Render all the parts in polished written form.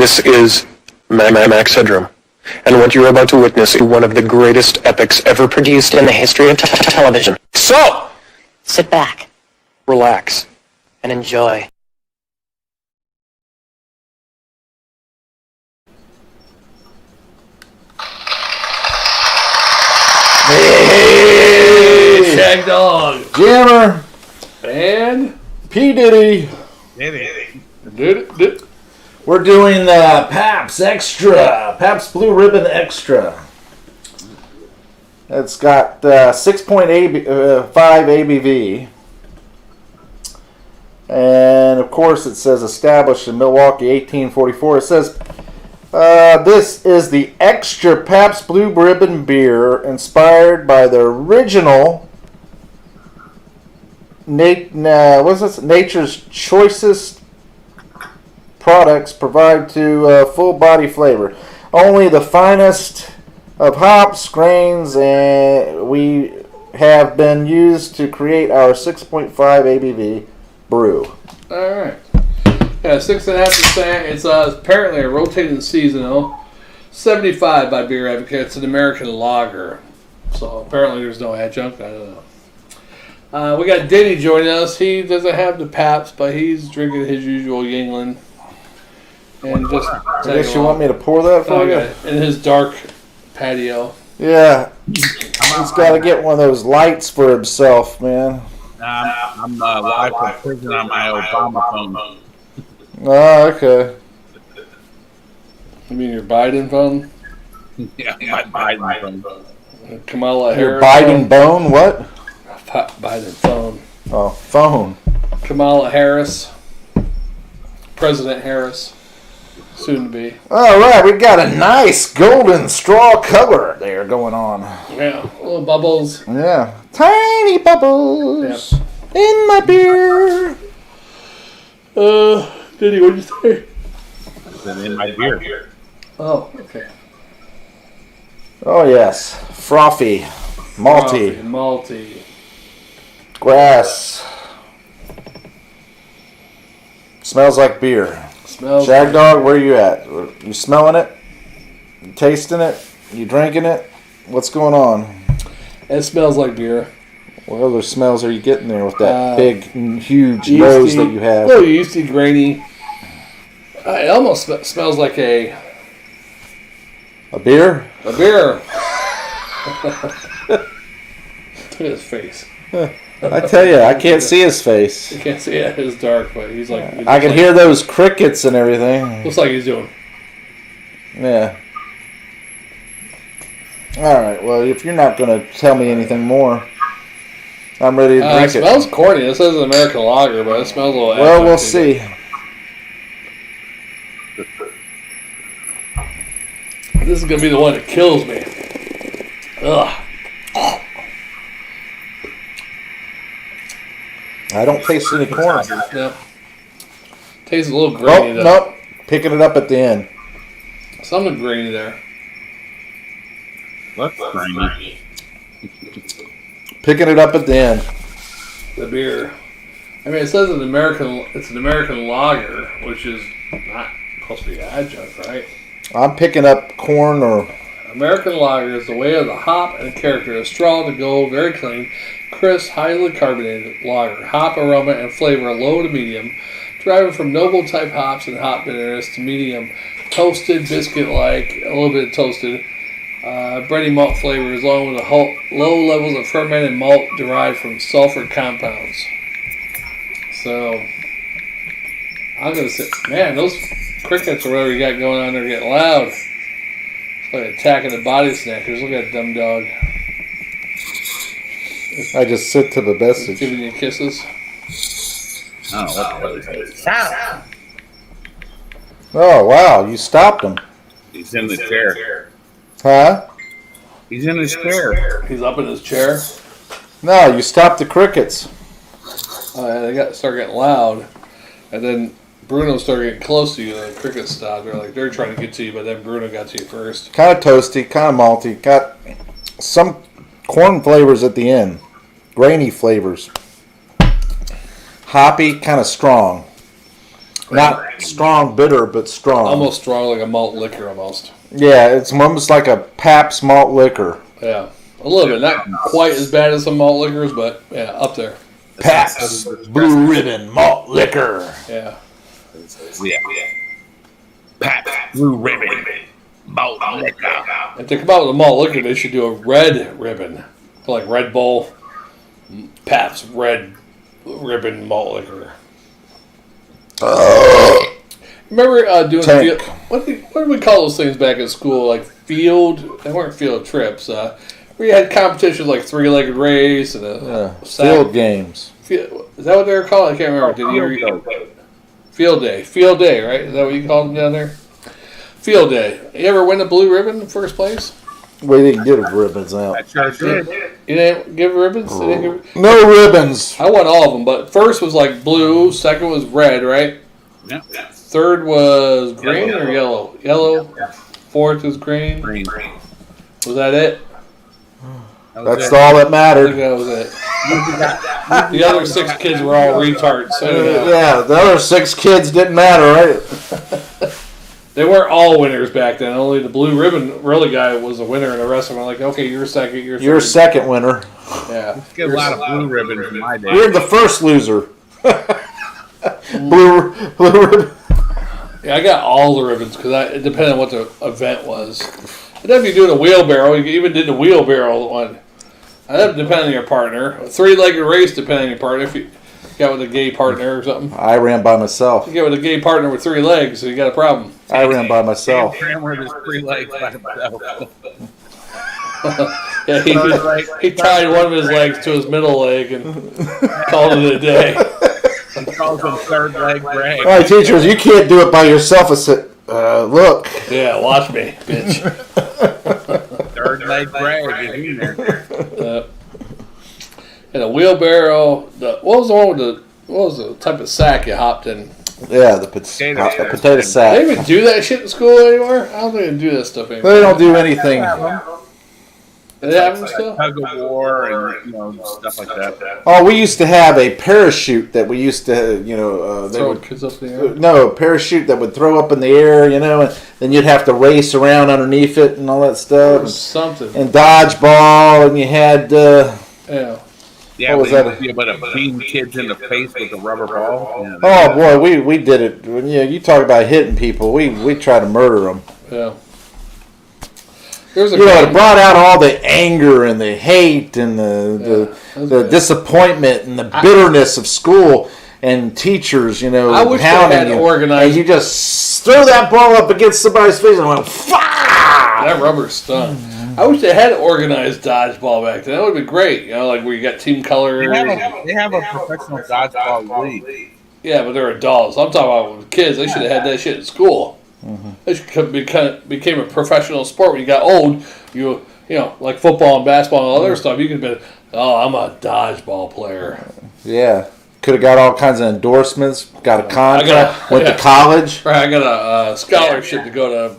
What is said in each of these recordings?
This is Max Headroom, and what you're about to witness is one of the greatest epics ever produced in the history of television. So, sit back, relax, and enjoy. Hey, Shagdog, Jammer, and P. Diddy. We're doing the Pabst Extra, Pabst Blue Ribbon Extra. It's got 6.5 ABV. And of course it says established in Milwaukee 1844. It says this is the extra Pabst Blue Ribbon beer inspired by the original Nature's choicest products provide to full body flavor. Only the finest of hops, grains, and we have been used to create our 6.5 ABV brew. all right. Yeah, 6.5%. It's apparently a rotating seasonal. 75 by Beer Advocate. It's an American lager. So apparently there's no adjunct. I don't know. We got Denny joining us. He doesn't have the Pabst, but he's drinking his usual Yingling. And just I guess you want me to pour that for you? In his dark patio. Yeah. He's got to get one of those lights for himself, man. I'm live from prison on my Obama phone. Oh, okay. You mean your Biden phone? Yeah, my Biden phone. Kamala Your Harris. biting bone? What? Biden phone. Oh, phone. Kamala Harris. President Harris. Soon to be. All right, we got a nice golden straw color there going on. Yeah, little bubbles. Yeah, tiny bubbles in my beer. Diddy, what'd you say? And in my beer. Oh, okay. Oh yes, frothy, malty, Malty. grass. Smells like beer. Smells Shagdog, where you at? You smelling it? You tasting it? You drinking it? What's going on? It smells like beer. What other smells are you getting there with that big, huge Yeasty, nose that you have? A little yeasty, grainy. It almost smells like a beer? A beer. Look at his face. I tell you, I can't see his face. You can't see it. It's dark, but he's like... I can hear those crickets and everything. Looks like he's doing. Yeah. All right. Well, if you're not going to tell me anything more, I'm ready to drink it. It smells corny. It says an American lager, but it smells a little... Well, we'll see. This is going to be the one that kills me. Ugh. I don't taste any corn. Yep. Tastes a little grainy, though. Nope. Picking it up at the end. Something grainy there. What's grainy? Picking it up at the end. The beer. I mean, it says it's an American lager, which is not supposed to be adjunct, right? I'm picking up corn or... American lager is the way of the hop and character. A straw to go, very clean, crisp, highly carbonated lager. Hop aroma and flavor low to medium, driving from noble type hops and hop bitterness to medium, toasted, biscuit-like, a little bit toasted, bready malt flavors, along with low levels of fermented malt derived from sulfur compounds. So, I'm gonna say, man, those crickets or whatever you got going on there are getting loud. It's like attacking the body snackers. Look at that dumb dog. I just sit to the message. Giving you kisses. Oh, Oh, wow. You stopped him. he's in the chair. Huh? He's in his chair. He's up in his chair. No, you stopped the crickets. They start getting loud, and then Bruno started getting close to you, and the crickets stopped. They're trying to get to you, but then Bruno got to you first. Kind of toasty, kind of malty. Got some corn flavors at the end. Grainy flavors. Hoppy, kind of strong. Not strong bitter, but strong. Almost strong, like a malt liquor almost. Yeah, it's almost like a Pabst malt liquor. Yeah, a little bit. Not quite as bad as some malt liquors, but yeah, up there. Pabst Blue Ribbon malt liquor. Yeah. Yeah. Pabst Blue Ribbon malt liquor. If they come out with a malt liquor, they should do a red ribbon, like Red Bull, Pabst Red Ribbon malt liquor. Remember doing Tank. what did we call those things back at school? Like field? They weren't field trips. We had competitions like three-legged race and a Field games. Is that what they were called? I can't remember. Field day? Field day, right? Is that what you called them down there? Field day. You ever win the blue ribbon in first place? We didn't give ribbons out. I sure did. You didn't give ribbons? You didn't give... No ribbons. I won all of them, but first was like blue, second was red, right? Yeah. Third was green or yellow? Yellow. Fourth was green. Green. Was that it? That's all that I think mattered. that was it. The other 6 kids were all retards. So Yeah, the other 6 kids didn't matter, right? they weren't all winners back then. Only the blue ribbon really guy was a winner, and the rest of them were like, okay, you're second, you're third. You're second winner. Yeah. Get a lot of blue ribbons in my day. You're the first loser. blue ribbon. Yeah, I got all the ribbons because it depended on what the event was. And then if you're doing a wheelbarrow, you even did the wheelbarrow one. And that depended on your partner. A 3-legged race depending on your partner. If you got with a gay partner or something. I ran by myself. You get with a gay partner with 3 legs, so you got a problem. I ran by myself. Ran with his 3 legs by himself. Yeah, he tied one of his legs to his middle leg and called it a day. He calls him third leg Greg. All right, teachers, you can't do it by yourself. I said, look. Yeah, watch me, bitch. Third leg Greg is in there. And a wheelbarrow. What was the type of sack you hopped in? Yeah, the potato They sack. even do that shit in school anymore? I don't think they do that stuff anymore. They don't do anything. They have them still? Tug of war and stuff like that. Oh, we used to have a parachute that we used to, they Throw would, kids up in the air? no, a parachute that would throw up in the air, and then you'd have to race around underneath it and all that stuff. Something. And dodgeball, and you had, Yeah. Yeah, What was that? Yeah, but beam kids in the face with a rubber ball. Yeah, oh boy, we did it. You talk about hitting people. We tried to murder them. Yeah. There's a It brought out all the anger and the hate and the disappointment and the bitterness of school and teachers, I wish they pounding had you. organized. And you just throw that ball up against somebody's face and went, "Fah!" That rubber stung. I wish they had organized dodgeball back then. That would be great. Like where you got team colors. they have a professional dodgeball league. Yeah, but they're adults. I'm talking about with kids. They should have had that shit in school. It should became a professional sport. When you got old, you like football and basketball and other stuff. You could have been, I'm a dodgeball player. Yeah. Could have got all kinds of endorsements, got a contract, went to college. Right, I got a scholarship to go to,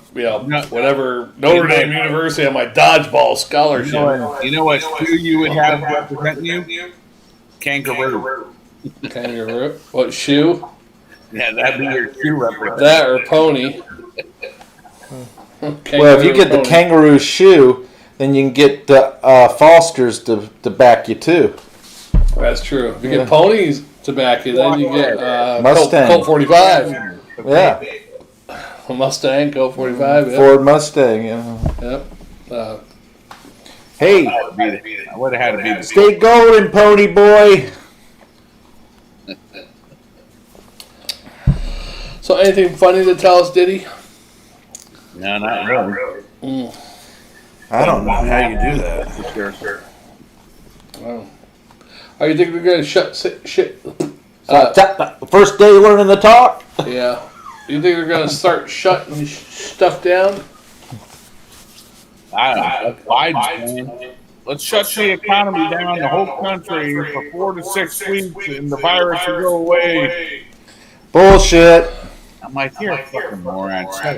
whatever, Notre Dame University on my dodgeball scholarship. You know what shoe you would have representing you? Kangaroo. Kangaroo? What, shoe? Yeah, that'd be your shoe representative. That or pony. Well, if you get the kangaroo shoe, then you can get Fosters to back you too. That's true. If you get ponies to back you, then you get Mustang. Colt 45. Yeah. Mustang, Colt 45. Yeah. Ford Mustang. Yep. Hey, I would have had to be the stay golden, pony boy. So, anything funny to tell us, Diddy? No, not really. I don't know how you do that. Sure. Wow. Oh, you think we're going to shut shit? First day learning to talk. Yeah. You think they're going to start shutting stuff down? I don't know. Biden's plan. Let's shut the economy down, the whole country, for 4 to 6 weeks, and the virus will go away. Bullshit. I'm like, you're a fucking moron. Shut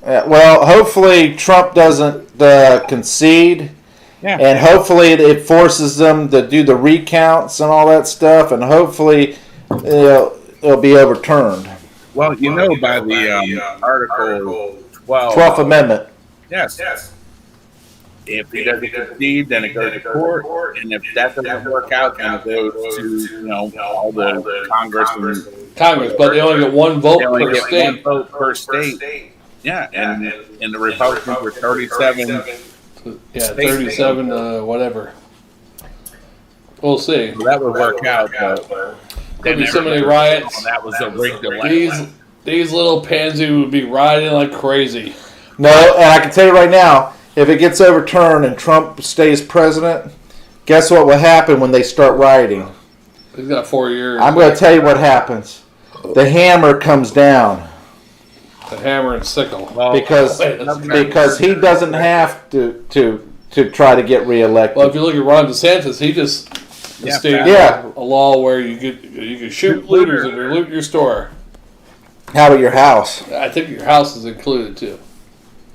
up. Well, hopefully Trump doesn't concede. Yeah. And hopefully it forces them to do the recounts and all that stuff, and hopefully it'll be overturned. Well, you know, by the Article 12. 12th Amendment. Yes. If he doesn't concede, then it goes to court, and if that doesn't work out, then it goes to all the Congress. But they only get one vote They only per get state. one vote per state. Yeah, and the Republicans were 37. Yeah, 37, whatever. We'll see. So that would work out, but There'll be so many riots. That was a rigged election. These little pansy would be rioting like crazy. No, and I can tell you right now, if it gets overturned and Trump stays president, guess what will happen when they start rioting? He's got 4 years. I'm going to tell you what happens. The hammer comes down. The hammer and sickle. Because he doesn't have to try to get reelected. Well, if you look at Ron DeSantis, he just stated a law where you can shoot looters if they loot your store. How about your house? I think your house is included too.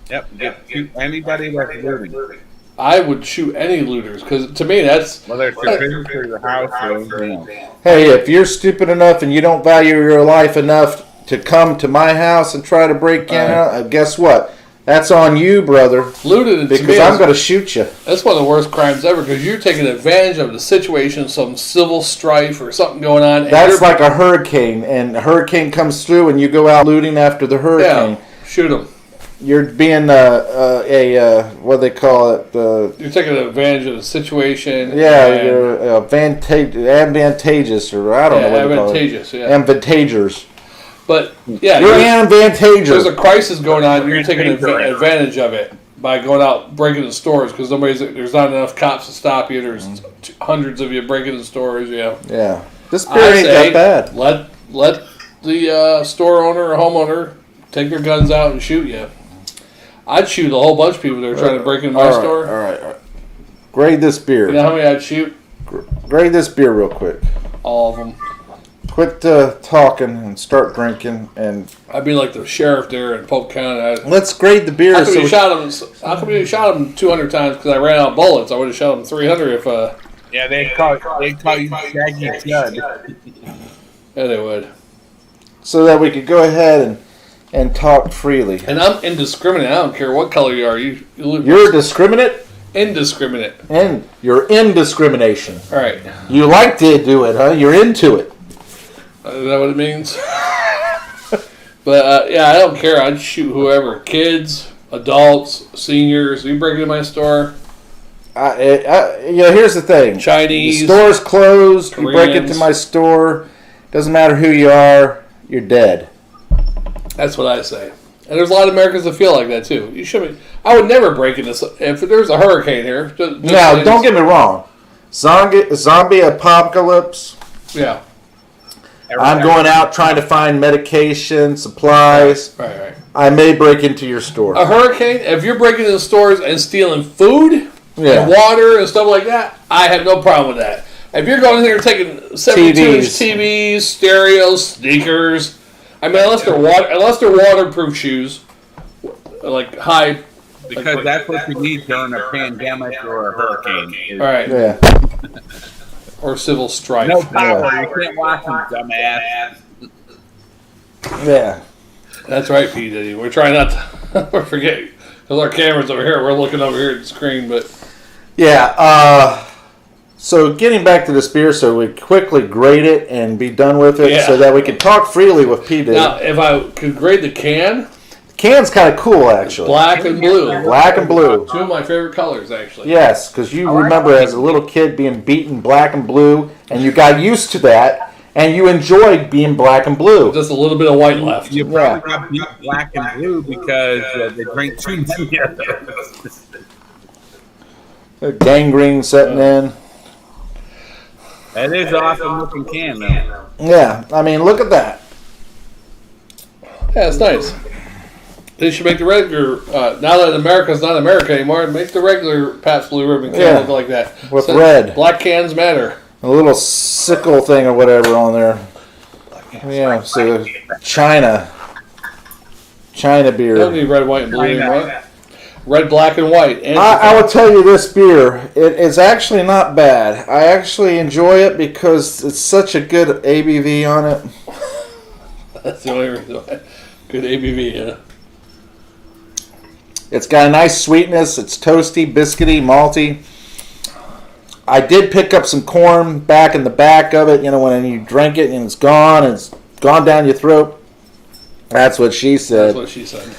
Yep. Shoot anybody that's looting. I would shoot any looters because to me that's whether it's your business or your house or Hey, if you're stupid enough and you don't value your life enough to come to my house and try to break in, guess what? That's on you, brother. Looted because I'm going to shoot you. That's one of the worst crimes ever because you're taking advantage of the situation, some civil strife or something going on. And that's like a hurricane, and a hurricane comes through, and you go out looting after the hurricane. Yeah, shoot them. You're being what do they call it? You're taking advantage of the situation. Yeah, you're advantageous, or I don't know what advantageous. Yeah, advantageous. But yeah, you're advantageous. There's a crisis going on. You're taking advantage of it by going out breaking into stores because there's not enough cops to stop you. There's hundreds of you breaking into stores. Yeah. Yeah. This beer ain't that bad. Let the store owner or homeowner take their guns out and shoot you. I'd shoot a whole bunch of people that are trying to break into my store. All right. Grade this beer. You know how many I'd shoot? Grade this beer real quick. All of them. Quit talking and start drinking. And I'd be like the sheriff there in Polk County. Let's grade the beer. How come you shot him 200 times because I ran out of bullets? I would have shot him 300 if... Yeah, they'd call you Shaggy Judd. Yeah, they would. So that we could go ahead and talk freely. And I'm indiscriminate. I don't care what color you are. You're discriminate? Indiscriminate. And you're indiscrimination. All right. You like to do it, huh? You're into it. Is that what it means? But, yeah, I don't care. I'd shoot whoever. Kids, adults, seniors. You break into my store. Here's the thing. Chinese. The store's closed. Koreans. You break into my store. Doesn't matter who you are. You're dead. That's what I say. And there's a lot of Americans that feel like that, too. You should be. I would never break into... If there's a hurricane here... Now, don't get me wrong. Zombie apocalypse. Yeah. I'm going out trying to find medication, supplies. Right. I may break into your store. A hurricane, if you're breaking into stores and stealing food and water and stuff like that, I have no problem with that. If you're going in there taking 72-inch TVs, stereos, sneakers, I mean, unless they're waterproof shoes, like high. Because that's what you need during a pandemic or a hurricane. All right. Yeah. Or civil strife. No power. You can't watch them, dumbass. Yeah. That's right, P. Diddy. We're trying not to forget. Because our camera's over here. We're looking over here at the screen, but... Yeah, so getting back to this beer, so we quickly grade it and be done with it so that we can talk freely with P. Diddy. Now, if I could grade the can... Can's kind of cool, actually. Black and blue. Black and blue. Two of my favorite colors, actually. Yes, because you remember as a little kid being beaten black and blue, and you got used to that, and you enjoyed being black and blue. Just a little bit of white left. You probably got beat black and blue because they drink too many of those. Gangrene setting in. That is an awesome looking can, though. Yeah, I mean, look at that. Yeah, it's nice. They should make the regular, now that America's not America anymore, make the regular Pabst Blue Ribbon can look like that. With red. Black cans matter. A little sickle thing or whatever on there. Yeah, so China beer. They don't need red, white, and blue anymore. Red, black, and white. And I will tell you this beer, it is actually not bad. I actually enjoy it because it's such a good ABV on it. That's the only reason why. Good ABV, yeah. It's got a nice sweetness. It's toasty, biscuity, malty. I did pick up some corn back in the back of it, when you drink it and it's gone down your throat. That's what she said. That's what she said.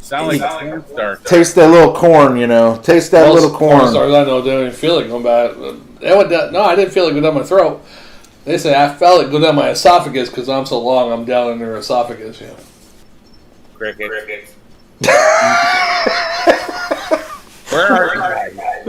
Sound like a corn star. Taste that little corn, Taste that little corn. Stars I know don't even feel it going back. No, I didn't feel it go down my throat. They say I felt it go down my esophagus because I'm so long. I'm down in their esophagus. Yeah. Cricket. Where are you guys?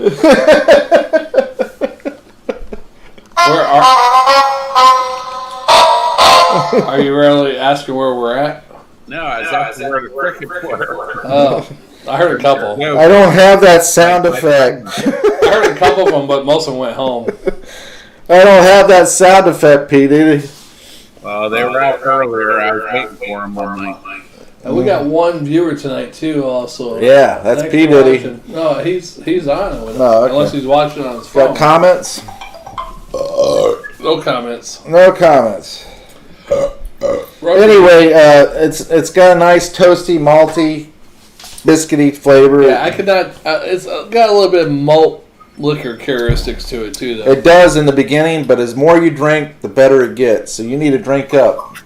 Where are you really asking where we're at? No, I was asking where the crickets were. Oh, I heard a couple. I don't have that sound effect. I heard a couple of them, but most of them went home. I don't have that sound effect, Pete. Well, they were out earlier. I was waiting for them all night. And we got one viewer tonight too. Also, yeah, that's Thanks P for Diddy. watching. No, he's on it with us. Oh, okay. Unless he's watching on his phone. Got comments? No comments. No comments. Anyway, it's got a nice toasty, malty, biscuity flavor. Yeah, I could not. It's got a little bit of malt liquor characteristics to it too, though. It does in the beginning, but as more you drink, the better it gets. So you need to drink up.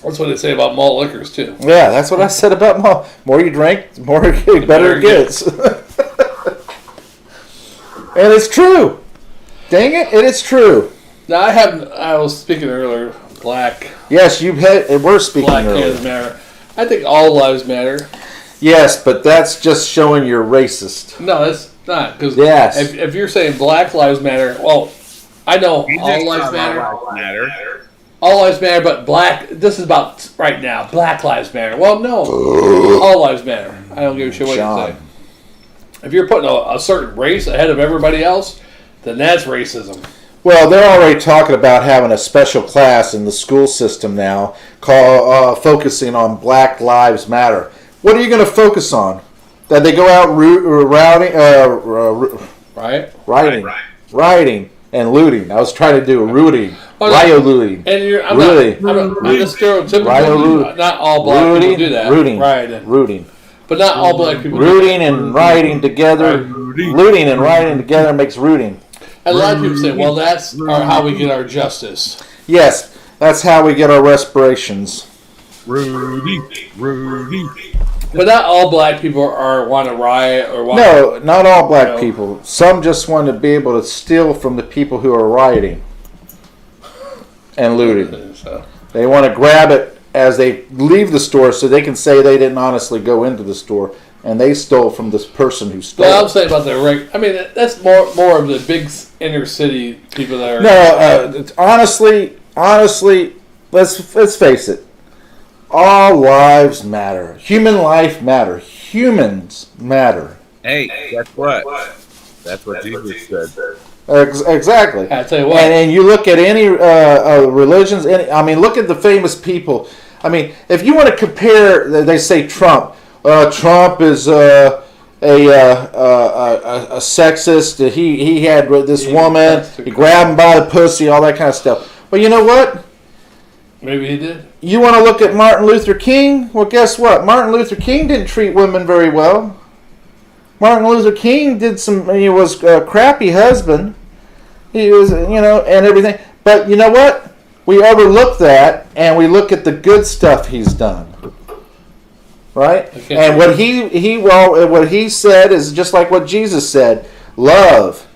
That's what they say about malt liquors too. Yeah, that's what I said about malt. More you drink, the better it gets. And it's true. Dang it, it is true. Now I was speaking earlier. Black. Yes, we're speaking Black earlier. lives matter. I think all lives matter. Yes, but that's just showing you're racist. No, it's not. Because yes. if you're saying Black lives matter, well, I know all lives matter. All lives matter, but black. This is about right now. Black lives matter. Well, no, all lives matter. I don't give a shit what you say. If you're putting a certain race ahead of everybody else, then that's racism. Well, they're already talking about having a special class in the school system now, focusing on Black Lives Matter. What are you going to focus on? That they go out rioting and looting. I was trying to do rooting. Looting. And I'm not stereotypical. Not all black people do that. Rooting. But not all black people rooting and rioting together. Looting and rioting together makes rooting. And a lot of people say, well, that's how we get our justice. Yes, that's how we get our respirations. Rudy. But not all black people want to riot or want. No, not all black people. Some just want to be able to steal from the people who are rioting and looting. They want to grab it as they leave the store so they can say they didn't honestly go into the store and they stole from this person who stole. Well, I'm saying about the I mean, that's more of the big inner city people that are. No, honestly, let's face it. All lives matter. Human life matter. Humans matter. Hey, guess what? That's what Jesus said. Exactly. I tell you what. And you look at any religions. Look at the famous people. I mean, if you want to compare, they say Trump. Trump is a sexist. He had this woman. He grabbed him by the pussy. All that kind of stuff. Well, you know what? Maybe he did. You want to look at Martin Luther King? Well, guess what? Martin Luther King didn't treat women very well. Martin Luther King he was a crappy husband. He was, and everything. But you know what? We overlook that, and we look at the good stuff he's done. Right? And what what he said is just like what Jesus said. Love.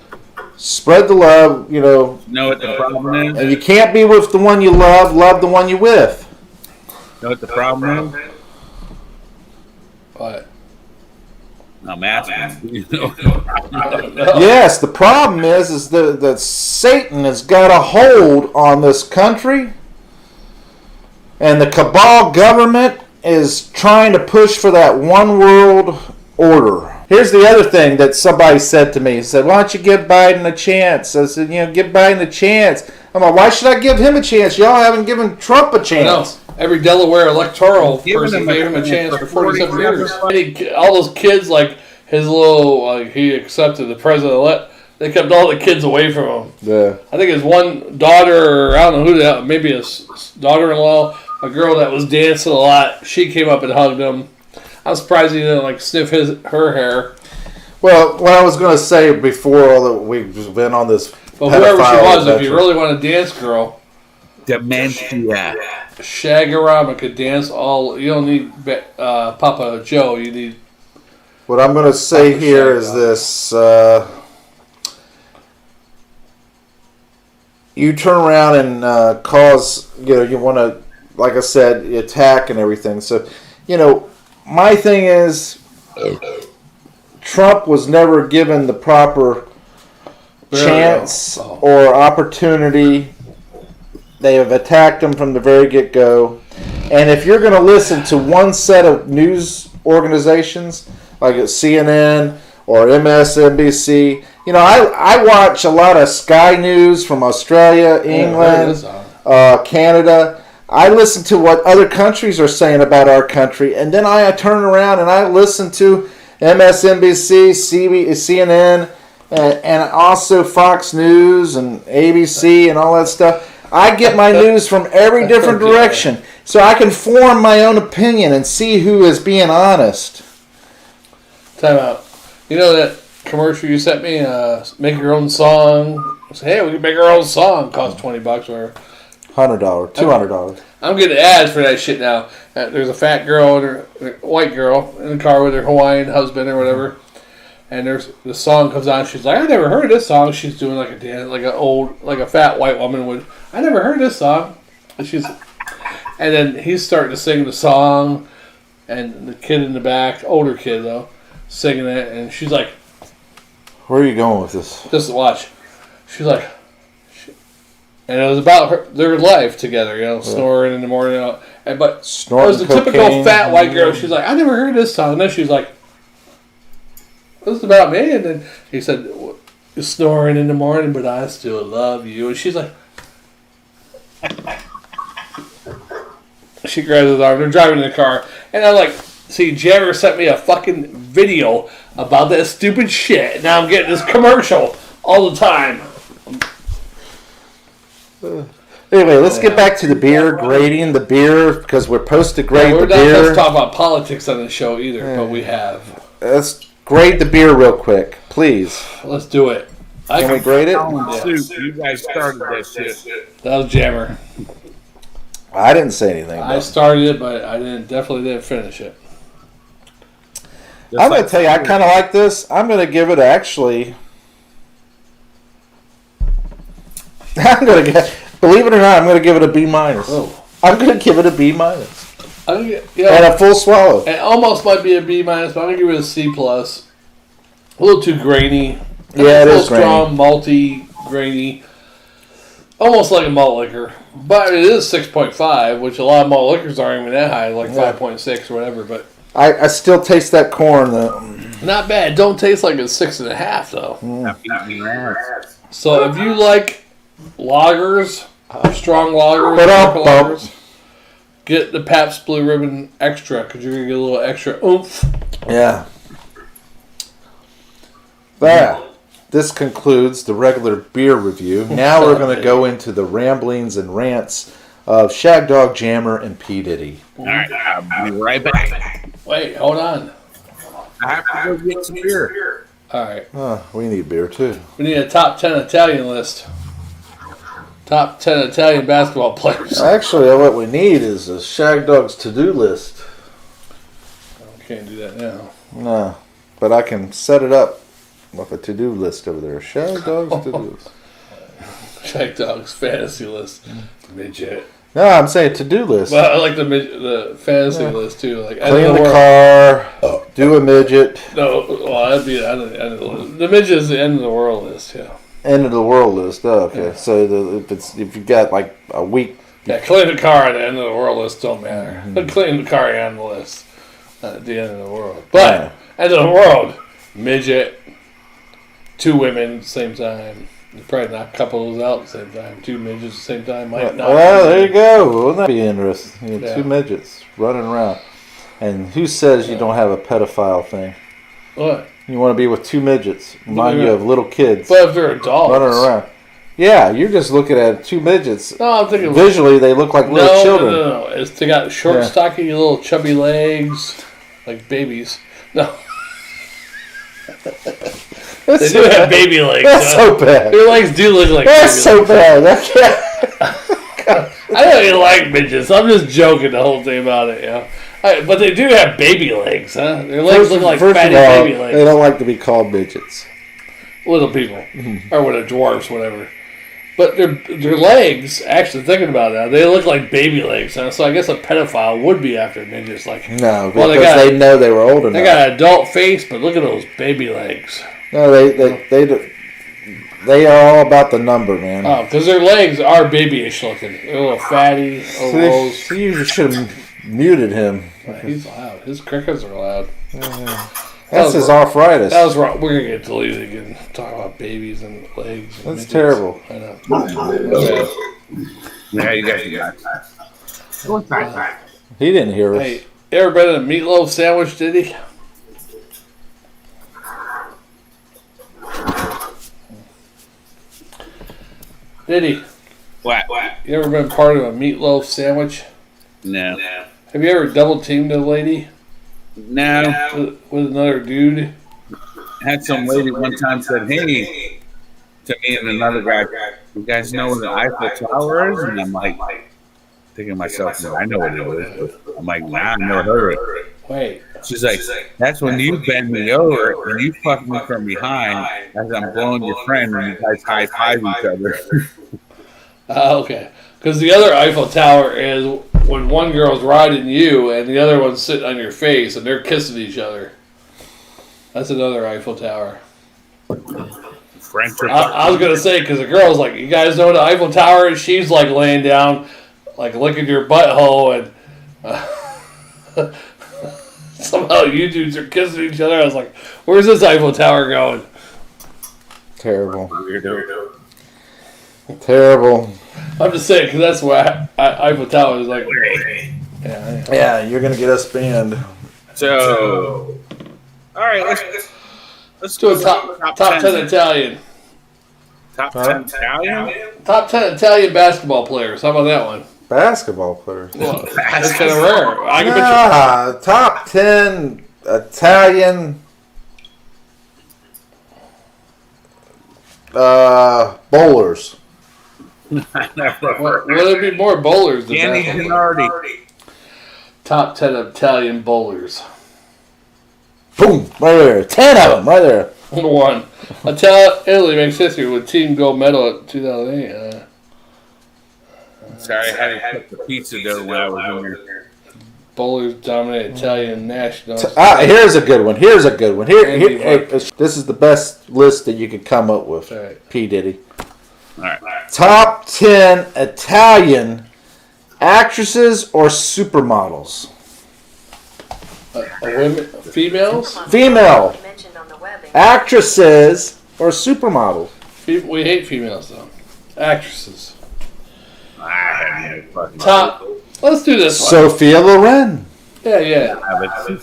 Spread the love, Know what the problem is? And you can't be with the one you love the one you're with. Know what the problem is? What? I'm asking. Yes, the problem is that Satan has got a hold on this country, and the cabal government is trying to push for that one world order. Here's the other thing that somebody said to me. He said, why don't you give Biden a chance? I said, give Biden a chance. I'm like, why should I give him a chance? Y'all haven't given Trump a chance. No. Every Delaware electoral person gave him a chance for 47 years. All those kids, like his little, he accepted the president-elect. They kept all the kids away from him. Yeah. I think his one daughter, or I don't know who that, maybe his daughter-in-law, a girl that was dancing a lot. She came up and hugged him. I'm surprised he didn't like sniff her hair. Well, what I was going to say before all that we've been on this. But whoever she was, if you really want a dance girl, Dementia. Shagdog could dance all. You don't need Papa Joe. You need. What I'm going to say here is this. You turn around and cause, you want to, like I said, attack and everything. So, my thing is, Trump was never given the proper chance or opportunity. They have attacked him from the very get-go. And if you're going to listen to one set of news organizations, like CNN or MSNBC, I watch a lot of Sky News from Australia, England, Canada. I listen to what other countries are saying about our country, and then I turn around and I listen to MSNBC, CNN, and also Fox News and ABC and all that stuff. I get my news from every different direction, so I can form my own opinion and see who is being honest. Time out. You know that commercial you sent me? Make your own song. I said, hey, we can make our own song. Cost $20 or $100, $200. I'm getting ads for that shit now. There's a fat girl and her white girl in the car with her Hawaiian husband or whatever, and the song comes on. She's like, I never heard this song. She's doing like a dance, like a fat white woman would. I never heard this song. And then he's starting to sing the song, and the kid in the back, older kid though, singing it, and she's like, where are you going with this? Just watch. She's like, and it was about their life together, snoring in the morning. But snorting, it was the typical fat white girl. She's like, I never heard this song. And then she's like, this is about me. And then he said, you're snoring in the morning, but I still love you. And she's like, she grabs his arm. They're driving in the car. And I'm like, see, Jagger sent me a fucking video about that stupid shit. Now I'm getting this commercial all the time. Anyway, let's get back to the beer, grading the beer, because we're supposed to grade the beer. We're not supposed to talk about politics on the show either, but we have. Let's grade the beer real quick, please. Let's do it. Can we grade it? You guys started that shit. That was Jammer. I didn't say anything. I started it, but I definitely didn't finish it. I'm going to tell you, I kind of like this. I'm going to give it believe it or not, I'm going to give it a B minus. Oh. I'm going to give it a B minus. And a full swallow. It almost might be a B minus, but I'm going to give it a C plus. A little too grainy. Yeah, it is strong, malty, grainy. Almost like a malt liquor. But it is 6.5, which a lot of malt liquors aren't even that high, like 5.6 or whatever. But I still taste that corn, though. Not bad. Don't taste like it's 6.5, though. So if you like lagers, strong lagers, get the Pabst Blue Ribbon Extra, because you're going to get a little extra oomph. Yeah. There. This concludes the regular beer review. Now we're going to go into the ramblings and rants of Shagdog, Jammer, and P. Diddy. All right, I'll be right back. Wait, hold on. I have to go get some beer. All right. Oh, we need beer, too. We need a top 10 Italian list. Top 10 Italian basketball players. Actually, what we need is a Shagdog's to-do list. I can't do that now. No, but I can set it up with a to-do list over there. Shagdog's to-do list. Shagdog's fantasy list. Midget. No, I'm saying to-do list. Well, I like the fantasy list, too. Like clean the car, do a midget. No, well, that'd be the end of the list. The midget is the end of the world list, yeah. End of the world list. Oh, okay. Yeah. So if you got like a week. Yeah, clean the car at the end of the world list don't matter. Mm-hmm. Clean the car on the list at the end of the world. But end of the world, midget, 2 women at the same time. You probably knock couples out at the same time. 2 midgets at the same time might not. Well, there you go. Wouldn't that be interesting? 2 midgets running around. And who says you don't have a pedophile thing? What? You want to be with two midgets. Remind you of little kids But if they're adults. running around. Yeah, you're just looking at two midgets. No, I'm thinking... Visually, they look like little children. No. They got short, stocky, little chubby legs, like babies. No. They do have baby legs. That's so bad. Their legs do look like That's baby so bad. I don't even like midgets. I'm just joking the whole thing about it, but they do have baby legs, huh? Their legs look like fatty baby legs. They don't like to be called midgets. Little people. Or what, dwarfs, whatever. But their legs, actually thinking about that, they look like baby legs. Huh? So I guess a pedophile would be after midgets. Like, no, because they know they were old enough. They got an adult face, but look at those baby legs. No, they are all about the number, man. Oh, because their legs are babyish looking. They're a little fatty, So you should have muted him. He's loud. His crickets are loud. That's his arthritis. That was wrong. We're going to get deleted again. Talk about babies and legs. And That's terrible. I know. Yeah, you guys. He didn't hear us. Hey, you ever been in a meatloaf sandwich, did he? Did he? What? You ever been part of a meatloaf sandwich? No. Have you ever double teamed a lady? No. With another dude? Had some lady one time said, "Hey," to me and another guy, "You guys know what the Eiffel Tower is?" And I'm like, thinking to myself, "No, I know what it is." I'm like, "Nah, I've never heard of it." Wait. She's like, "That's when you bend me over and you fuck me from behind as I'm blowing your friend and you guys high five each other." Okay. Because the other Eiffel Tower is when one girl's riding you and the other one's sitting on your face and they're kissing each other. That's another Eiffel Tower. French. I was going to say, because the girl's like, "You guys know what the Eiffel Tower is?" She's like laying down, like licking your butthole, and somehow you dudes are kissing each other. I was like, where's this Eiffel Tower going? Terrible. Weirdo. Terrible. I'm just saying, because that's why Eiffel Tower is like. Yeah, you're going to get us banned. So, all right, let's do a top 10 Italian. Top 10 Italian? Top 10 Italian basketball players. How about that one? Basketball players. Well, that's kind of rare. I can bet top 10 Italian bowlers. Would there be more bowlers than that? Top 10 Italian bowlers. Boom! Right there. 10 of them. Right there. Number one. Italy makes history with team gold medal at 2008. Sorry, I had to cook the pizza dough when I was in there. Bowlers dominate Italian national. Here's a good one. Here, this is the best list that you could come up with. Right. P. Diddy. All right. Top 10 Italian actresses or supermodels? Women, females? Female actresses or supermodels? We hate females, though. Actresses. Top. Let's do this one. Sophia Loren. Yeah.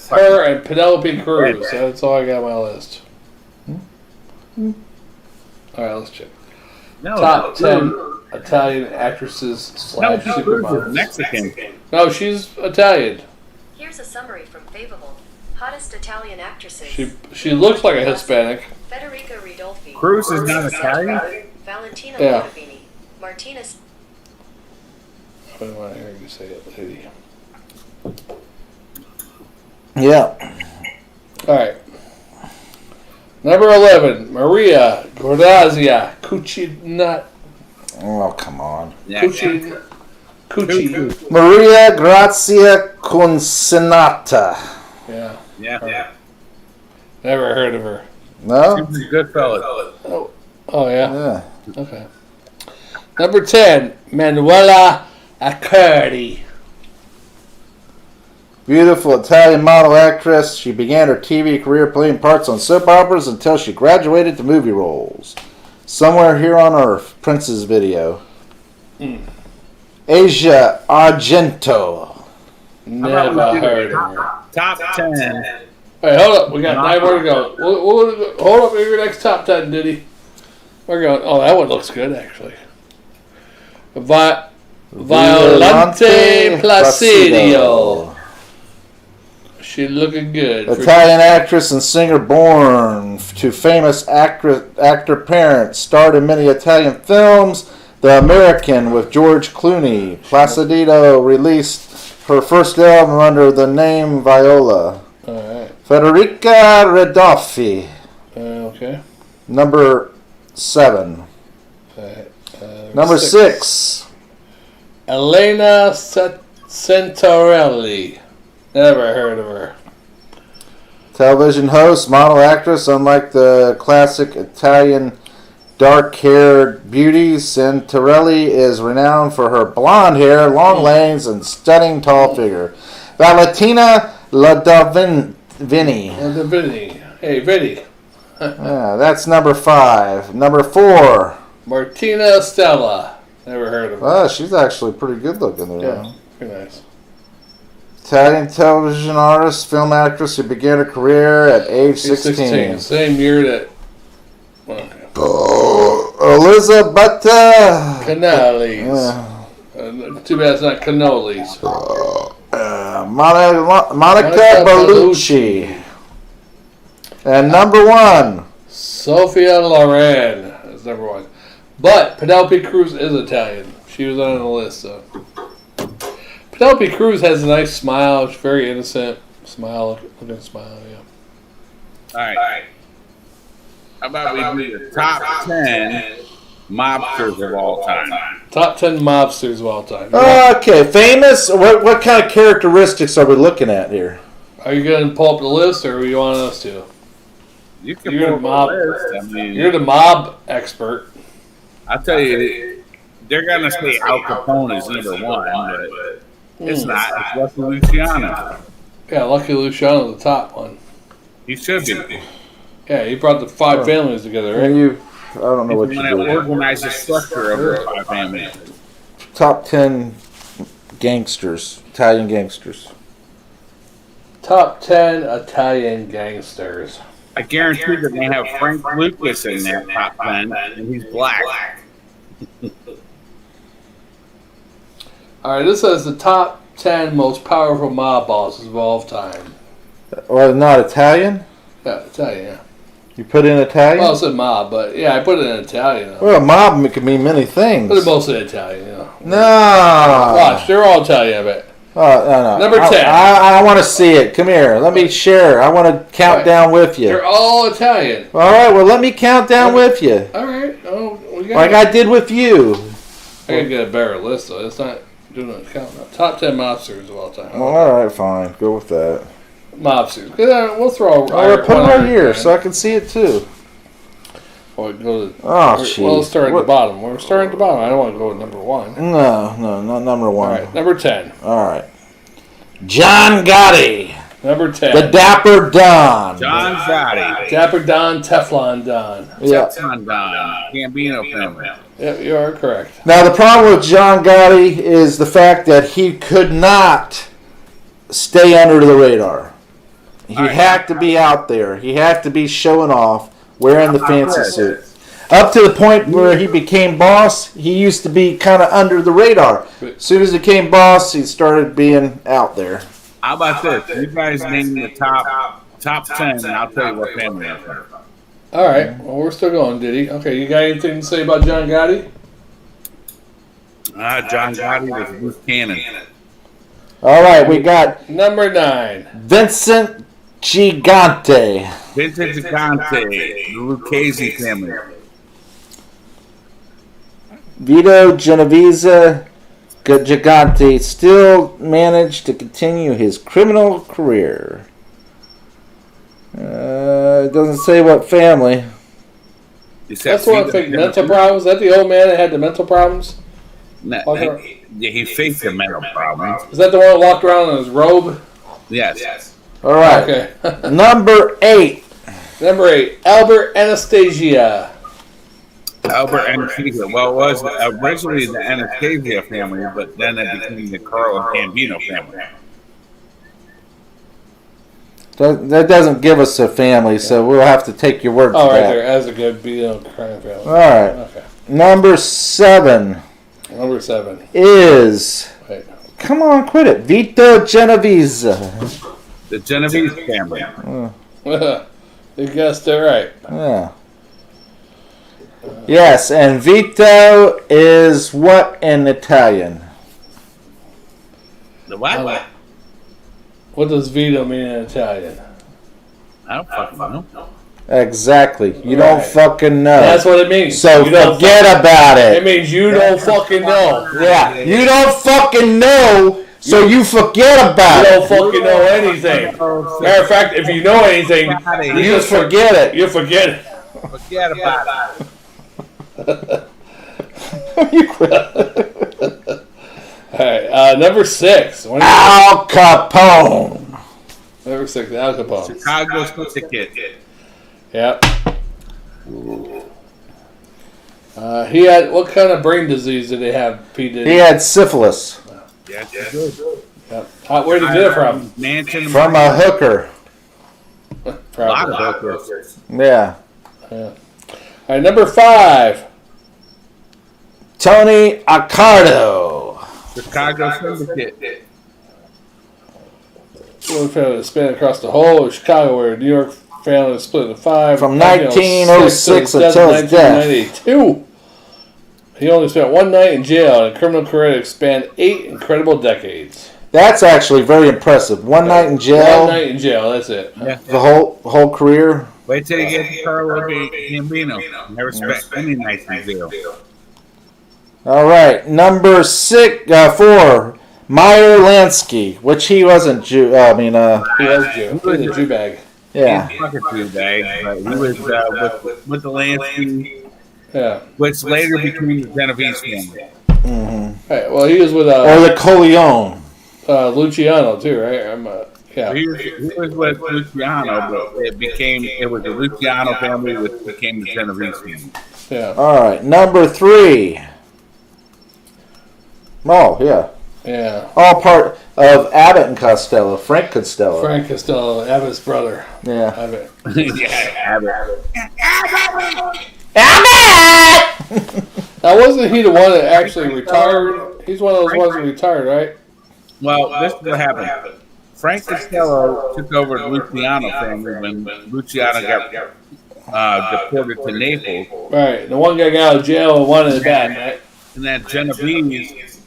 Her and Penelope Cruz. That's all I got on my list. All right, let's check. Top 10 Italian actresses / supermodels. Mexican. No, she's Italian. Here's a summary from Favorable. Hottest Italian actresses. She looks like a Hispanic. Federica Ridolfi. Cruz is not Italian? Valentina Montavini. Martinez. I don't want to hear you say it, lady. Yeah. All right. Number 11, Maria Grazia Cucinat. Oh, come on. Cucci. Maria Grazia Cucinata. Yeah. Never heard of her. No? She's a good fella. Oh yeah? Yeah. Okay. Number 10, Manuela Accardi. Beautiful Italian model actress. She began her TV career playing parts on soap operas until she graduated to movie roles. Somewhere Here on Earth, Prince's video. Asia Argento. Never heard of her. Top 10 Hey, hold up. We got 9 more to go. Hold up. Your next top 10, Diddy. We're going. Oh, that one looks good, actually. Violante Placido. She's looking good. Italian actress and singer born to famous actor parents. Starred in many Italian films. The American with George Clooney. Placido released her first album under the name Viola. All right. Federica Redolfi. Okay. Number 7. Number 6. Elena Santarelli. Never heard of her. Television host, model, actress. Unlike the classic Italian dark-haired beauty, Santarelli is renowned for her blonde hair, long legs, and stunning tall figure. Valentina Ladavini. Hey, Vinny. That's number 5. Number 4. Martina Stella. Never heard of her. Oh, she's actually pretty good looking there. Yeah, pretty nice. Italian television artist, film actress who began her career at age 16. Same year that... Elisabetta Canales. Too bad it's not cannolis. Monica Bellucci. And number 1. Sophia Loren is number 1. But Penelope Cruz is Italian. She was on the list, so. Penelope Cruz has a nice smile. She's very innocent. Looking smile, yeah. All right. How about we do the top 10 mobsters of all time? Top 10 mobsters of all time. Okay, famous. What kind of characteristics are we looking at here? Are you going to pull up the list, or do you want us to? You can You're pull the mob. the list. I mean, You're the mob expert. I'll tell you, they're going to say Al Capone is number 1, but it's not. It's Lucky Luciano. Yeah, Lucky Luciano's the top one. He should be. Yeah, he brought the 5 families together, right? I don't know what He's you the one that do. organized the structure of the 5 families. Top 10 gangsters, Italian gangsters. Top 10 Italian gangsters. I guarantee that they have Frank Lucas in their top 10, and he's black. All right, this says the top 10 most powerful mob bosses of all time. Well, not Italian? Yeah, Italian, yeah. You put in Italian? Well, I said mob, but yeah, I put it in Italian. Well, a mob can mean many things. But it's mostly Italian, yeah. No. Watch, they're all Italian, I bet. No. Number 10. I want to see it. Come here. Let me share. I want to count down with you. They're all Italian. All right, well, let me count down with you. All right. Oh, we got Like I did with you. I gotta get a better list, though. It's not doing a count now. Top 10 mobsters of all time. All right, fine. Go with that. Mobsters. We'll throw All right, put it right here so I can see it too. Or go to, Oh, jeez. well, let's start at the bottom. We're starting at the bottom. I don't want to go with number 1. No, not number 1. All right, number 10. All right. John Gotti. Number 10. The Dapper Don. John Gotti. Dapper Don, Teflon Don. Yeah. Teflon Don. Gambino family. Yep, you are correct. Now, the problem with John Gotti is the fact that he could not stay under the radar. He had to be out there. He had to be showing off, wearing the fancy suit. Up to the point where he became boss, he used to be kind of under the radar. As soon as he became boss, he started being out there. How about this? You guys name the top 10, and I'll tell you what family I'm from. All right. Well, we're still going, Diddy. Okay, you got anything to say about John Gotti? John Gotti was Bruce Cannon. All right, we got Number 9. Vincent Gigante. Vincent Gigante, the Lucchese family. Vito Genovese Gigante still managed to continue his criminal career. It doesn't say what family. That's one thing. Mental problems? Is that the old man that had the mental problems? He faked the mental problems. Is that the one that walked around in his robe? Yes. All right. Okay. Number 8. Number 8. Albert Anastasia. Albert Anastasia. Well, it was originally the Anastasia family, but then it became the Carlo Gambino family. That doesn't give us a family, so we'll have to take your word for Oh, right that. there. As a good Vito crime family. All right. Okay. Number 7 Number 7. is... Wait. Come on, quit it. Vito Genovese. The Genovese family. You guessed it right. Yeah. Yes, and Vito is what in Italian? The what? What does Vito mean in Italian? I don't fucking know. Exactly. You Right. don't fucking know. That's what it means. So You don't forget about It it. means you don't fucking know. Yeah, you don't fucking know, so you forget You about don't it. fucking know anything. Matter of fact, if you know anything, You just forget it. You forget it. Forget about it. You quit. All right, number 6. Al Capone. Number 6, Al Capone. Chicago Syndicate. Yep. He had, what kind of brain disease did he have, P. Diddy? He had syphilis Yes, good. Yep. Where did he get it from? Mansion. from a hooker. A lot Probably. of hookers. Yeah. All right, number 5. Tony Accardo. Chicago Syndicate. One family that spanned across the whole of Chicago, where New York family was split into 5. From 1906 until his death. 1982. He only spent one night in jail, and a criminal career that spanned 8 incredible decades. That's actually very impressive. One night in jail. One night in jail, that's it. Yeah. The whole career. Wait till you get to Carlo Gambino. Never spent any nights in jail. All right, number 4, Meyer Lansky, which he wasn't Jew. He was Jew. He was a Jew bag. Yeah. He's fucking Jew bag, but he was with the Lansky, Yeah. which later became the Genovese family. Right, well, he was with Or the Coleone. Luciano, too, right? Yeah. He was with Luciano, but it was the Luciano family which became the Genovese family. Yeah. All right, number 3. Oh, yeah. Yeah. All part of Abbott and Costello, Frank Costello. Frank Costello, Abbott's brother. Yeah. Abbott. Yeah, Now, wasn't he the one that actually retired? He's one of those ones that retired, right? well, this is what happened. Frank Costello took over the Luciano family when Luciano got deported to Naples, Right. The one guy got out of jail and one in the back, right? and that Genovese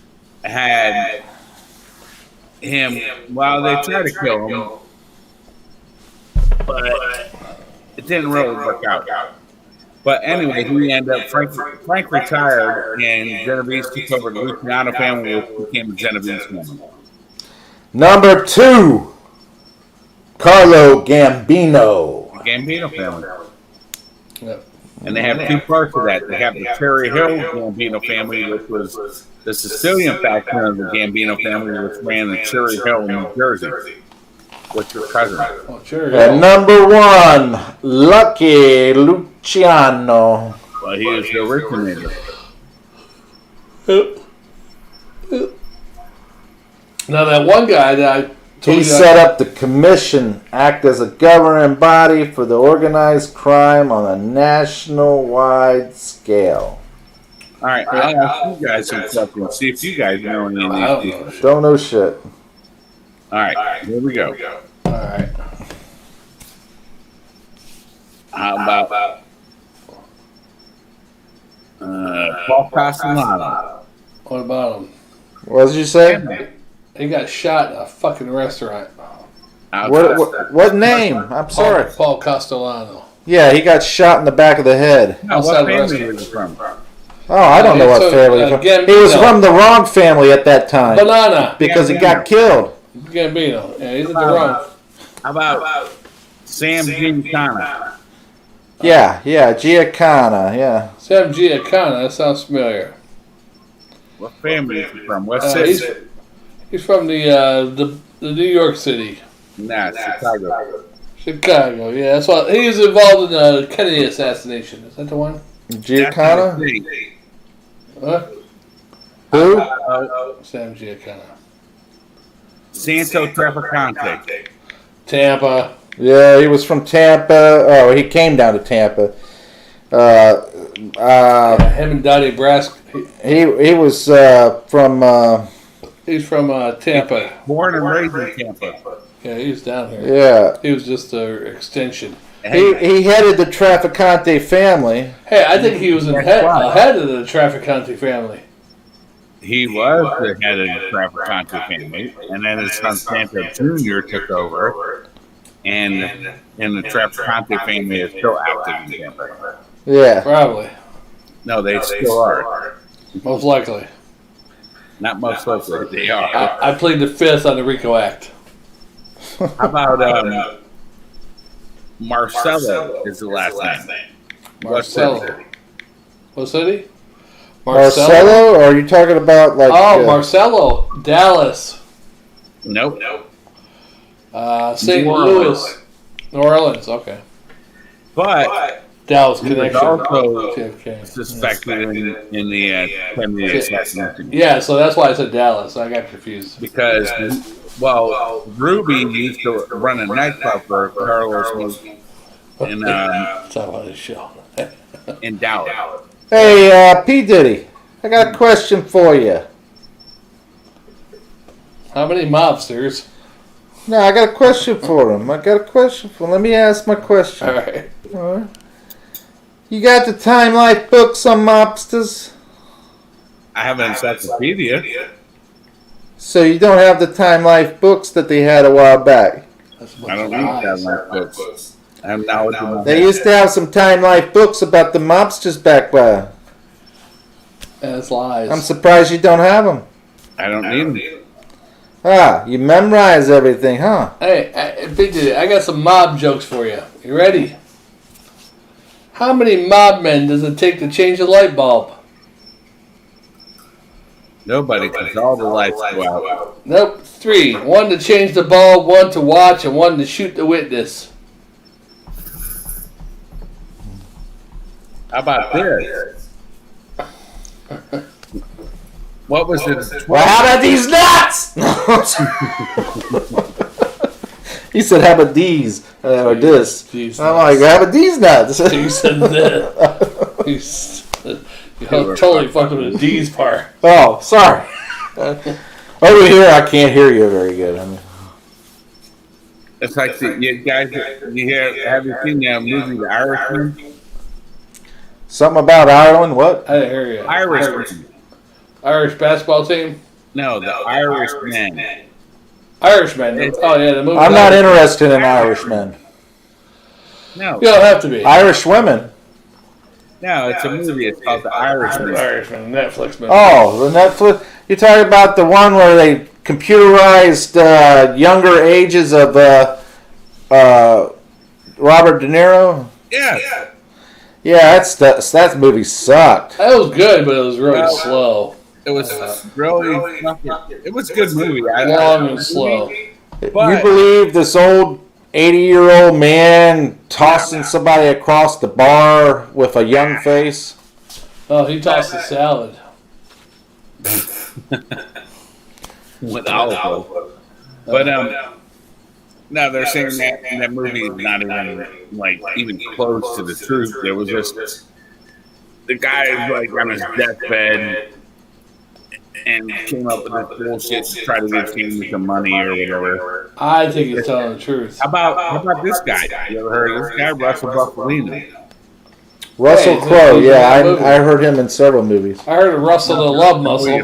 had him. Well, they tried to kill him, but it didn't really work out. But anyway, he ended up Frank retired, and Genovese took over the Luciano family, which became the Genovese family. Number 2, Carlo Gambino. The Gambino family. Yep. And they have 2 parts of that. They have the Cherry Hill Gambino family, which was the Sicilian faction of the Gambino family, which ran in Cherry Hill, New Jersey, which was cousin. Oh, sure. And number 1, Lucky Luciano. Well, he was the originator. Now, that one guy that I told He you set up the commission, act as a governing body for the organized crime on a national-wide scale. All right, I'll ask you guys some questions. See if you guys know any I of don't these know. people. Don't know shit. All right, here we go. All right. How about Paul Castellano? What about him? What did you say? He got shot in a fucking restaurant. What name? I'm sorry. Paul Castellano. Yeah, he got shot in the back of the head. No, Outside what the family restaurant. was he from? Oh, I don't know what So, family. He Gambino. was from the wrong family at that time Banana. because he got killed. Gambino. Yeah, he's in the wrong. How about Sam Giancana? Yeah, Giancana, yeah. Sam Giancana. That sounds familiar. What family is he from? What He's, city? he's from the New York City. Nah, Chicago. Chicago, yeah. That's why he was involved in the Kennedy assassination. Is that the one? Giancana? Huh? Who? Sam Giancana. Santo Traficante. Tampa. Yeah, he was from Tampa. Oh, he came down to Tampa. Him and Donnie Brask. He was from. He's from Tampa. Born and raised in Tampa. Yeah, he was down here. Yeah. He was just an extension. He headed the Trafficante family. Hey, I think he was ahead of the Trafficante family. He was the head of the Trafficante family, and then his son Santa Jr. took over, and the Trafficante family is still active in Tampa. Yeah. Probably. No, they still are. Most likely. Not most likely, they are. I plead the fifth on the RICO Act. How about Marcello is the last name? Marcello. What city? Marcello? Or are you talking about like? Oh, Marcello, Dallas. Nope. St. Louis, New Orleans. Okay. But Dallas he was connection. also Okay. suspected in the Kennedy assassination. Yeah, so that's why I said Dallas. I got confused. Because, Ruby used to run a nightclub for Carlos in Talk about this show. in Dallas. Hey, P. Diddy, I got a question for you. How many mobsters? No, I got a question for him. Let me ask my question. All right. All right. You got the Time Life books on mobsters? I have an encyclopedia. So you don't have the Time Life books that they had a while back? I don't read that much books. I'm now They used to have some Time Life books about the mobsters back then. That's lies. I'm surprised you don't have them. I don't need them. Ah, you memorize everything, huh? Hey, Big Dude, I got some mob jokes for you. You ready? How many mob men does it take to change a light bulb? Nobody, because all the lights go out. Nope, 3. 1 to change the bulb, 1 to watch, and 1 to shoot the witness. How about this? What was it? Well, how about these nuts? He said, how about these? Or this. These I'm like, how about these nuts? He said that. You totally fucked with the D's part. Oh, sorry. Over here, I can't hear you very good. I mean, It's like you guys. Have you seen that movie, The Irishman? something about Ireland? What? I didn't hear you. Irish basketball team? No, The Irishman. Irishman. Oh, yeah, the movie. I'm not interested in Irishmen. No, You don't have to be. Irish women. no, it's a movie. It's called The Irishman. Irishman, Netflix movie. Oh, the Netflix. You're talking about the one where they computerized younger ages of Robert De Niro? Yeah. Yeah, that movie sucked. That was good, but it was really slow. It was really fucking. It was a good movie. Long and slow. But- You believe this old 80-year-old man tossing somebody across the bar with a young face? Oh, he tossed the salad. With olive oil. But no, they're saying that movie is not even close to the truth. It was just the guy is like on his deathbed and came up with this bullshit to try to get Jamie some money or whatever. I think he's telling the truth. How about this guy? You ever heard of this guy, Russell Buffalino? Russell Hey, Crowe, he's yeah, in the movie. I heard him in several movies. I heard of Russell the Love Muscle.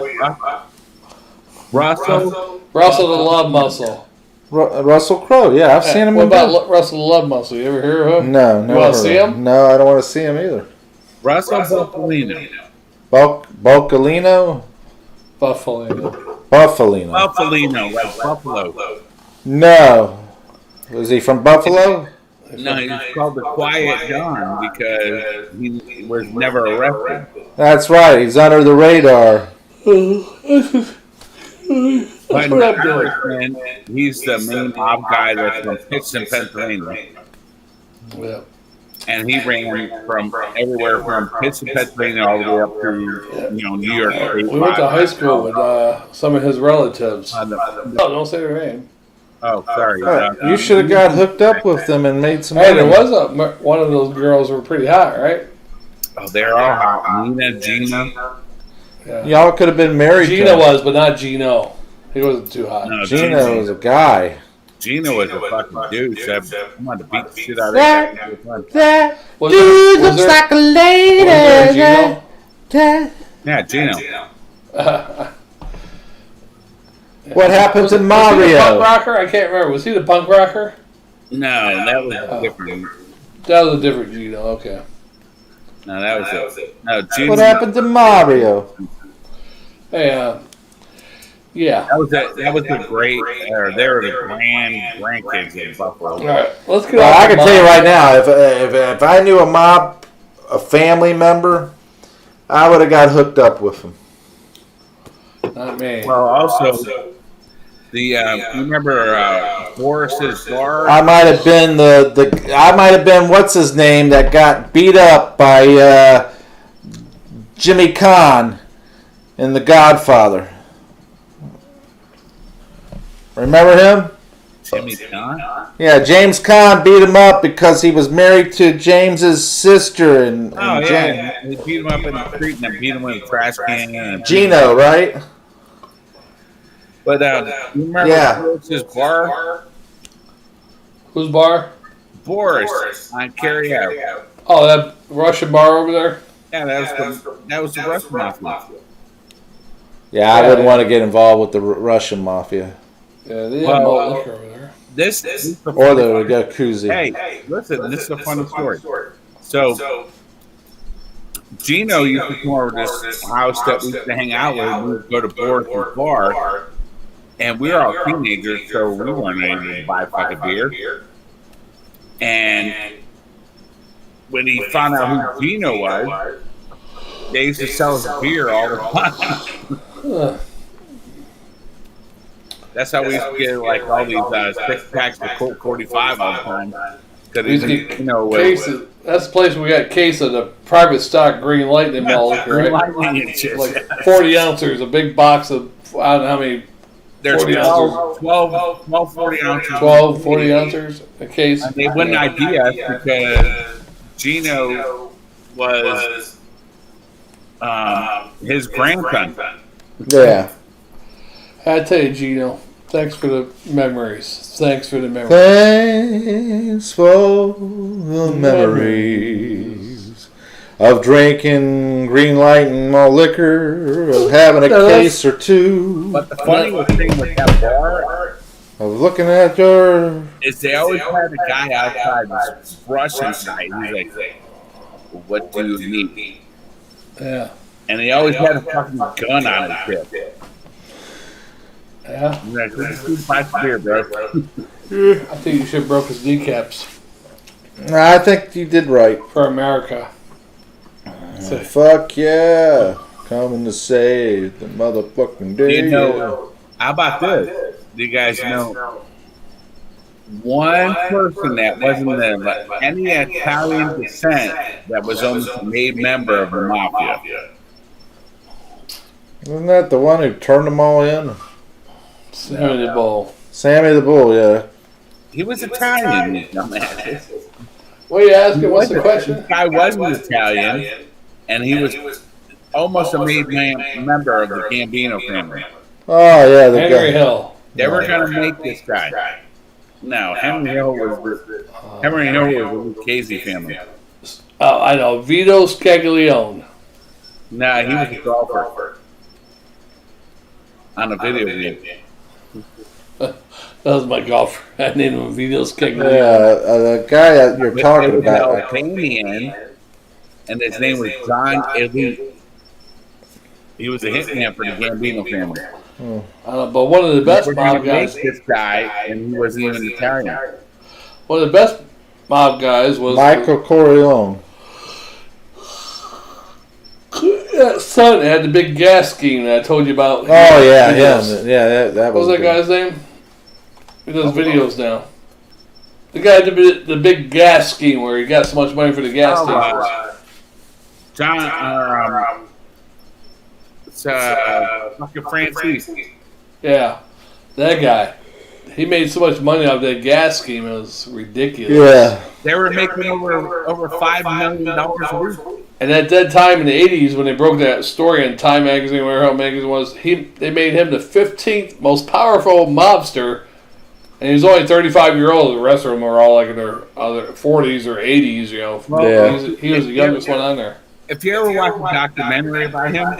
Russell the Love Muscle. Russell Crowe, yeah, I've seen him What in about Russell the Love Muscle? You ever hear of him? No, You never want heard to see of him? No, I don't want to see him either. Russell Buffalino. Buffalino? Buffalo. Buffalino. Buffalino, like Buffalo. No. Was he from Buffalo? No, he's called the Quiet John because he was never arrested. That's right, he's under the radar. But in The Irishman, he's the main mob guy that's from Pittston, Pennsylvania. Yeah. And he ran from everywhere from Pittston, Pennsylvania, all the way up to New York State. We went to high school with some of his relatives. On the No, don't say their name. Oh, sorry. You should have got hooked up with them and made some Hey, money. there was one of those girls who were pretty hot, right? Oh, they're all hot. Nina, Gina. Yeah. Y'all could have been married to Gina him. was, but not Gino. He wasn't too hot. No, Gina was a guy. Gina was a fucking dude. So I wanted to beat the shit out of that guy. That Was dude there- was looks there- like a lady. Was there a Gino? That- Yeah, Gino. What happened Was to he the punk Mario? rocker? I can't remember. Was he the punk rocker? No, that was different. That was a different Gino. Okay. No, that was it. No, Gino. What happened to Mario? Hey, yeah. That was the great. They were the grand grandkids in Buffalo. All right, let's get Well, off I the can tell you mob. right now, if I knew a family member, I would have got hooked up with him. Not me. Well, also you remember Boris's bar? I might have been I might have been what's his name that got beat up by Jimmy Caan in The Godfather. Remember him? Jimmy Caan? Yeah, James Caan beat him up because he was married to James's sister and Oh James. yeah, he beat him up in the street and then beat him with a trash can. And Gino, right? But you remember Yeah. Boris's bar? Whose bar? Boris on Carrie Ave. Oh, that Russian bar over there. Yeah, that was the Russian mafia. Yeah, I wouldn't want to get involved with the Russian mafia Yeah, they had malt liquor over there. This is the or the Yakuza. Hey, listen, this is a funny story. So, Gino used to come over to this house that we used to hang out with. We would go to Boris' bar, and we were all teenagers, so we weren't able to buy a fucking beer. And when he found out who Gino was, they used to sell us beer all the time. That's how we used to get like all these 6 packs of Colt 45 all the time. Because We used to get cases. That's the place where we got a case of the private stock Green Lightning malt liquor, right? Like 40 ounces, a big box of, I don't know how many, There's 40 12, 40 ounces. 12, 40 ounces a case. And they wouldn't ID us because Gino was his grandson. Yeah. I tell you, Gino, thanks for the memories. Thanks for the memories. Thanks for the memories of drinking green light and malt liquor, of having a case or two, But the funniest thing with that bar of looking at your... is they always had a guy outside, this Russian guy. He's like, "What do you need?" Yeah. And he always had a fucking gun on his hip. Yeah. He's like, "Let's just buy some beer, bro." I think you should have broke his kneecaps I think you did right. for America. Fuck yeah. Coming to save the motherfucking day. You know, how about this? Do you guys know one person that wasn't of any Italian descent that was almost a made member of the mafia? Isn't that the one who turned them all in? Sammy the Bull. Sammy the Bull, yeah. He was Italian, you dumbass. What are you asking? What's the question? This guy wasn't Italian, and he was almost a made member of the Gambino family. Oh, yeah. The Henry guy. Hill. They were going to make this guy. No, Henry Hill was the Casey family. Oh, I know. Vito Scaglione. Nah, he was a golfer on a video game. That was my golfer. I named him Vito Scaglione. Yeah, the guy that you're talking He was about. Albanian, and his name was John Elite. He was a hitman for the Gambino family. But one of the best We're going mob to make guys. this guy, and he wasn't even Italian. One of the best mob guys was Michael Corleone. that son that had the big gas scheme that I told you about. Oh, yeah, Videos. him. Yeah, that What was that good. guy's name? He does videos now. The guy did the big gas scheme where he got so much money for the gas station. John, it's fucking Francis. Yeah, that guy. he made so much money off that gas scheme. It was ridiculous. Yeah. They were making over $5 million a week. And at that time in the 80s, when they broke that story in Time Magazine, whatever magazine was, they made him the 15th most powerful mobster. And he was only 35-year-old. The rest of them were all like in their other 40s or 80s, you know. Yeah. He was the youngest one on there. If you ever watch a documentary about him,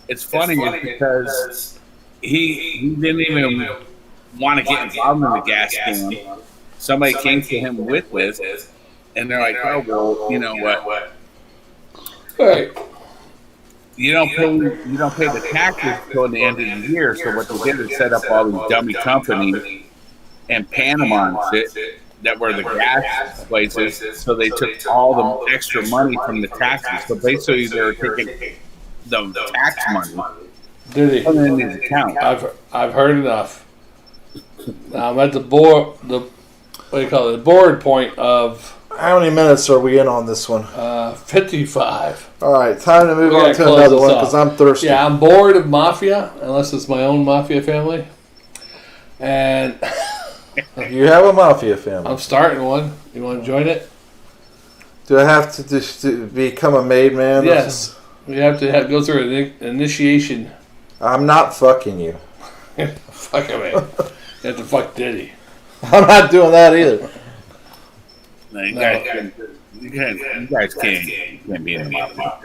it's funny because he didn't even want to get involved in the gas scam. Somebody came to him with this, and they're like, "Oh, well, you know what? Right. You don't pay the taxes till the end of the year." So what they did is set up all these dummy companies in Panama and shit that were the gas places. So they took all the extra money from the taxes. So basically, they were taking the tax money. Did he? Put it in his account. I've heard enough. I'm at the board. What do you call it? The board point of How many minutes are we in on this one? 55. All right, time to move We on gotta to close another this one up. because I'm thirsty. Yeah, I'm bored of mafia, unless it's my own mafia family. And You have a mafia family. I'm starting one. You want to join it? Do I have to just to become a maid man? Yes. We have to go through an initiation. I'm not fucking you. Fuck it, man. You have to fuck Diddy. I'm not doing that either. No, you guys can't be in the mafia.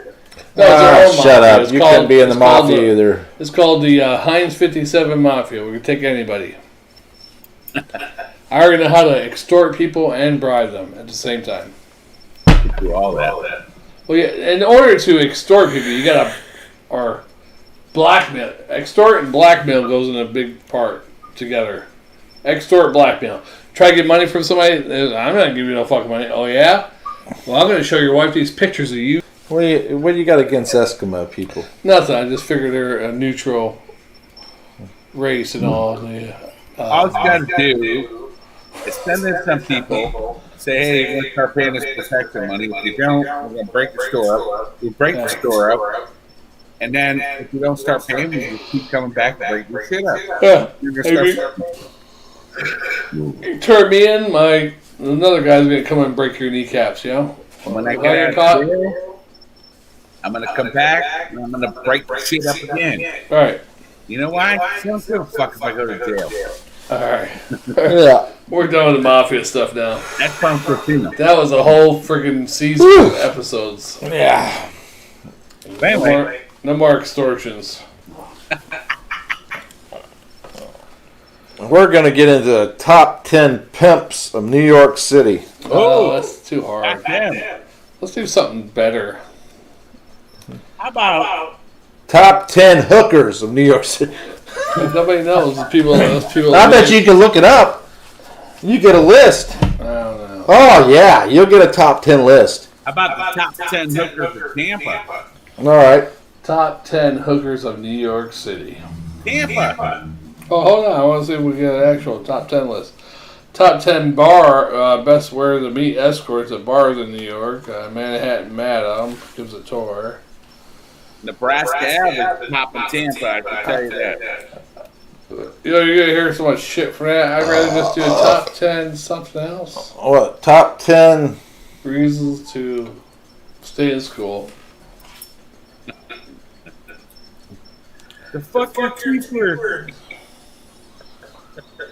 No, it's our own Shut mafia. up. It's You called- couldn't be in the it's called mafia either. It's called the Heinz 57 Mafia. We can take anybody. I already know how to extort people and bribe them at the same time. Do all that. Well, yeah, in order to extort people, you gotta, or blackmail. Extort and blackmail goes in a big part together. Extort, blackmail. Try to get money from somebody. I'm not gonna give you no fucking money. Oh yeah? Well, I'm gonna show your wife these pictures of you. What do you got against Eskimo people? Nothing. I just figure they're a neutral race and all. All you got to do is send in some people. Say, hey, you're going to start paying us protection money. If you don't, we're going to break the store up. We break the store up. And then if you don't start paying, we just keep coming back to break your shit up. Yeah. You're going to You turn me in, another guy's gonna come and break your kneecaps, you know? When I If get get out of jail, I'm going to come back and I'm going to break the shit up again. Alright. You know why? I don't give a fuck if I go to jail. Alright. Yeah. We're done with the mafia stuff now. That's from Christina. That was a whole freaking season of episodes. Yeah. Anyway, No more extortions. We're going to get into the top 10 pimps of New York City. Oh, that's too hard. damn. Let's do something better. How about Top 10 hookers of New York City. Nobody knows. Those people. I bet you can look it up. You get a list. I don't know. Oh, yeah. You'll get a top 10 list. How about the top 10 hookers of Tampa? All right. Top 10 hookers of New York City. Tampa. Oh, hold on. I want to see if we get an actual top 10 list. Top 10 best where to meet escorts at bars in New York. Manhattan Madam gives a tour. Nebraska Ave is top in Tampa, I can tell you that. You know, you're going to hear so much shit from that. I'd rather just do a top 10 something else. What? Top 10. Reasons to stay in school. The fucking keeper.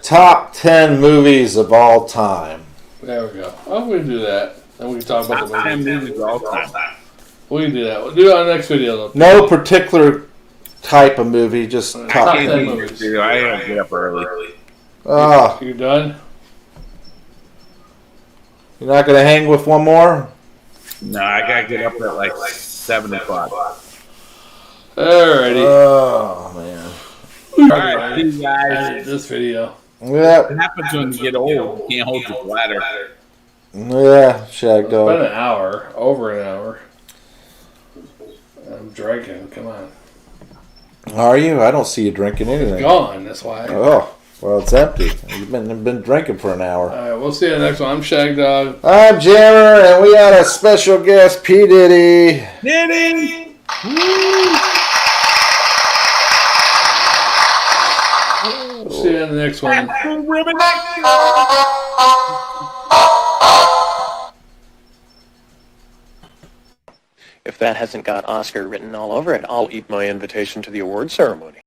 Top 10 movies of all time. There we go. I'm going to do that. Then we can talk about Top the 10 movie. movies of all time. We can do that. We'll do it on the next video, though. No particular type of movie, just top Top 10. 10 movies. Dude, I have to get up early. Oh, You done? you're not going to hang with one more? No, I gotta get up at like 7 o'clock. Alrighty. Oh, man. Alright, see you guys. Edit this video. Yeah, What happens when you get old? You can't hold your bladder. yeah, It's Shagdog. been an hour. Over an hour. I'm drinking. Come on. Are you? I don't see you drinking anything. Gone. That's why. Oh, well, it's empty. You've been drinking for an hour. Alright, we'll see you in the next one. I'm Shagdog. I'm Jammer, and we had a special guest, P. Diddy. Diddy! We'll see you in the next one. If that hasn't got Oscar written all over it, I'll eat my invitation to the award ceremony.